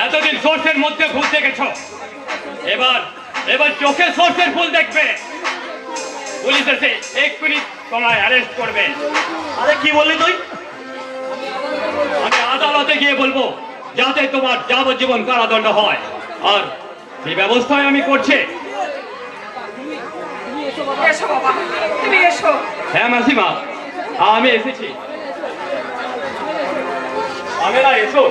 এতদিন সর্ষের মধ্যে ফুল দেখেছ, এবার এবার চোখে সর্ষের ফুল দেখবে। পুলিশ এসে এক্ষুনি তোমায় অ্যারেস্ট করবে। আরে কি বললি তুই? আমি আদালতে গিয়ে বলবো যাতে তোমার যাবজ্জীবন কারাদণ্ড হয়, আর সেই ব্যবস্থায় আমি করছি। এসো বাবা, তুমি এসো। হ্যাঁ মাসিমা, আমি এসেছি। আমেরা এসো।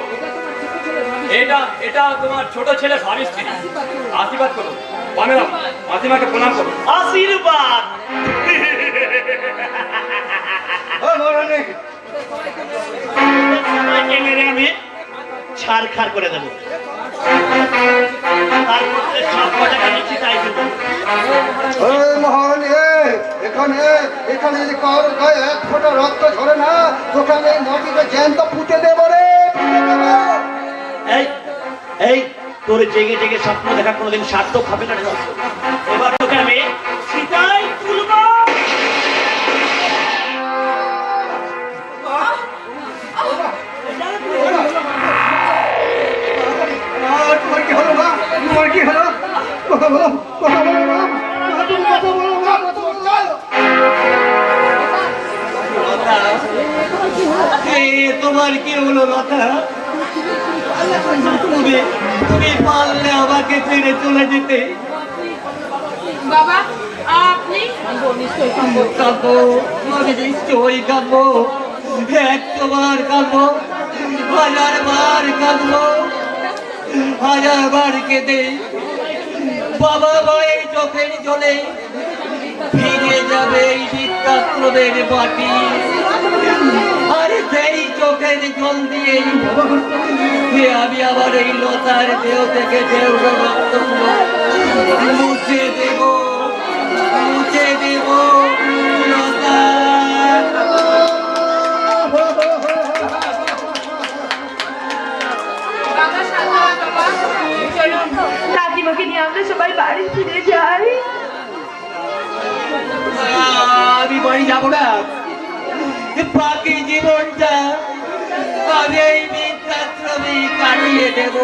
এটা এটা তোমার ছোট ছেলে ভাবি স্ত্রী। আশীর্বাদ করো আমেরা, মাসিমাকে প্রণাম করো। আশীর্বাদ। মেরে আমি ছাড়খাড় করে দেবো, তারপর সব কটাকা নিচ্ছি তাই দেবো। এখানে এখানে যদি কারোর গায়ে এক ফোঁটা রক্ত ঝরে না, তোকে আমি এই মাটিতে জ্যান্ত পুঁতে দেবো রে। এই এই তোর জেগে জেগে স্বপ্ন দেখা কোনোদিন সার্থক হবে না। এবার তোকে আমি সীতাই তুলবো। তোমার কি হলো মা? তোমার কি হলো? কথা বলো, কথা বলো মা। তুমি কথা বলো মা, কথা বলো। তোমার কি হলো লতা? তুমি পারলে আমাকে ছেড়ে চলে যেতে। বাবা আপনি কাঁদবো, আমি নিশ্চয়ই কাঁদবো, একবার কাঁদবো, হাজার বার কাঁদবো, হাজার বার কেঁদে বাবা মায়ের চোখের জলে ভিজে যাবে এই শীতকাত্রদের মাটি। আর সেই চোখের জল দিয়ে আমি আবার এই লতার দেহ থেকে দেহ মুছে দেব, মুছে দেব লতা। বাবা সাধনা বাবা, চলো কাকিমাকে নিয়ে আমরা সবাই বাড়ি ফিরে যাই। আমি বাড়ি যাবো না, বাকি জীবনটা আমি এই বৃদ্ধাশ্রমে কাটিয়ে দেব।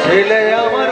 ছেলে আমার